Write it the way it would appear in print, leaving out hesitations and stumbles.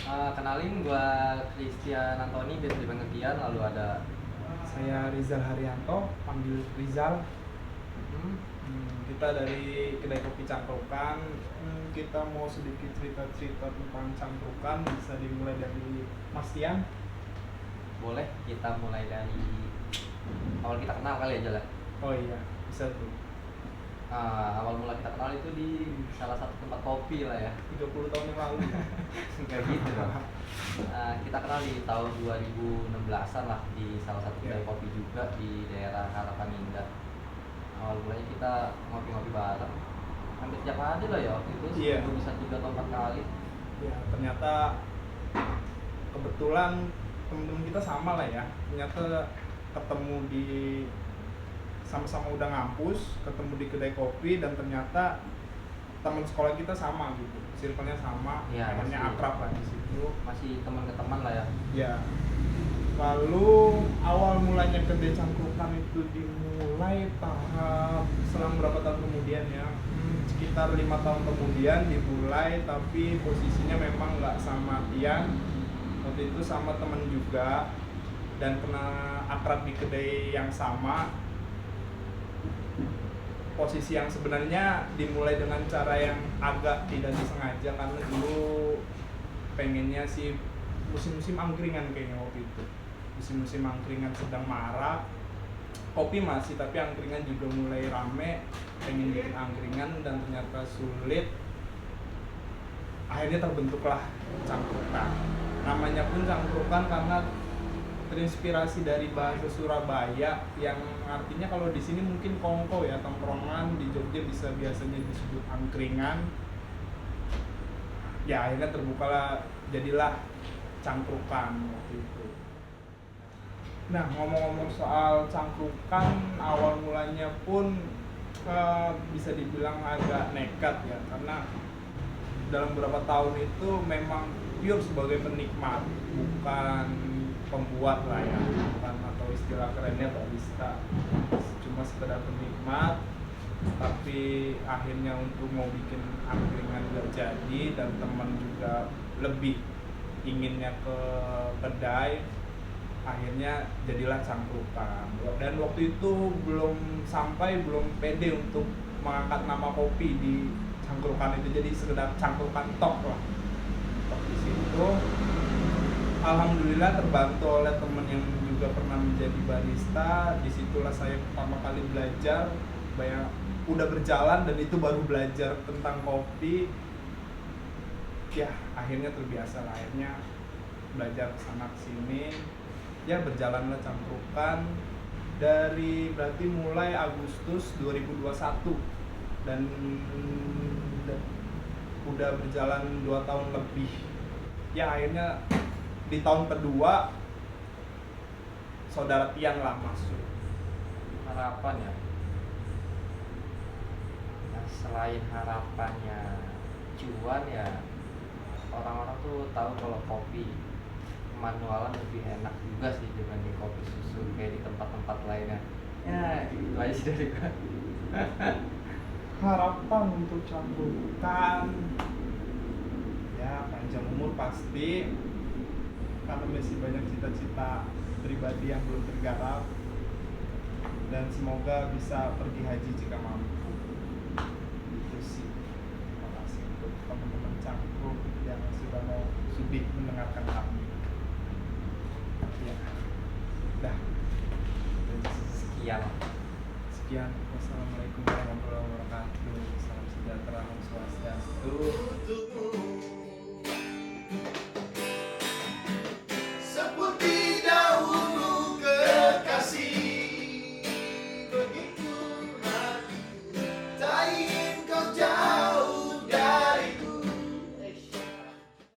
Kenalin gua Christian Antoni, biasa dipanggil Kian. Lalu ada Saya Rizal Haryanto, panggil Rizal. hmm, Kita dari kedai kopi Cangkrukan. Kita mau sedikit cerita-cerita tentang Cangkrukan. Bisa dimulai dari Mas Tian. boleh kita mulai dari awal kita kenal kali aja lah. Oh iya, bisa tuh. Awal mula kita kenal itu di salah satu tempat kopi lah ya. 30 tahun yang lalu. Kayak gitu dong. Kita kenal di tahun 2016-an lah di salah satu kedai Iya. kopi juga di daerah Harapan Indah. Awal mulanya kita ngopi-ngopi bareng. Hampir tiap hari lah ya waktu itu. Iya. Seminggu bisa 3 atau 4 kali. Ya, ternyata kebetulan teman-teman kita sama lah ya. Ternyata ketemu di sama-sama udah ngampus, ketemu di kedai kopi, dan ternyata teman sekolah kita sama gitu, circle-nya sama, Iya, akhirnya masih. akrab lah di situ. Masih teman ke teman lah ya. Ya, lalu awal mulanya kedai Cangkrukan itu dimulai tahap selang berapa tahun kemudian ya, sekitar 5 tahun kemudian dimulai, tapi posisinya memang nggak sama Tian, waktu itu sama temen juga, dan kena akrab di kedai yang sama. Posisi yang sebenarnya dimulai dengan cara yang agak tidak disengaja, karena dulu pengennya sih musim-musim angkringan kayaknya waktu itu. Musim-musim angkringan sedang marak. Kopi masih, tapi angkringan juga mulai rame. Pengen bikin angkringan dan ternyata sulit. Akhirnya terbentuklah Cangkrukan. Namanya pun Cangkrukan karena terinspirasi dari bahasa Surabaya yang artinya kalau di sini mungkin kongko ya, tongkrongan. Di Jogja bisa biasanya disebut angkringan. Ya akhirnya terbukalah, jadilah Cangkrukan waktu itu. Nah, ngomong-ngomong soal Cangkrukan, awal mulanya pun bisa dibilang agak nekat ya, karena dalam beberapa tahun itu memang pure sebagai penikmat, bukan pembuat lah ya, bukan, atau istilah kerennya barista, cuma sekedar penikmat. Tapi akhirnya untuk mau bikin angkringan gak jadi, dan teman juga lebih inginnya ke kedai, akhirnya jadilah Cangkrukan. Dan waktu itu belum pede untuk mengangkat nama kopi di Cangkrukan itu, jadi sekedar Cangkrukan Tok lah. Tok di situ. Alhamdulillah terbantu oleh teman yang juga pernah menjadi barista. Disitulah saya pertama kali belajar, udah berjalan, dan itu baru belajar tentang kopi. Ya akhirnya terbiasa lah, akhirnya belajar kesana kesini. Ya berjalanlah Cangkrukan dari berarti mulai Agustus 2021, dan udah berjalan 2 tahun lebih. Ya akhirnya di tahun kedua saudara Tian lah masuk. Harapan ya. Nah, selain harapannya cuan ya, orang-orang tuh tahu kalau kopi manualan lebih enak juga sih dibanding kopi susu kayak di tempat-tempat lainnya. Ya itu aja sih dari gua. Harapan untuk Cangkrukan ya panjang umur pasti, karena masih banyak cita-cita pribadi yang belum tergarap, dan semoga bisa pergi haji jika mampu. Itu sih. Terima kasih untuk teman-teman Cangkruk yang sudah mau sudi mendengarkan kami. Ya, dah. Sekian. Sekian. Wassalamualaikum warahmatullahi wabarakatuh. Salam sejahtera, Om Swastiastu.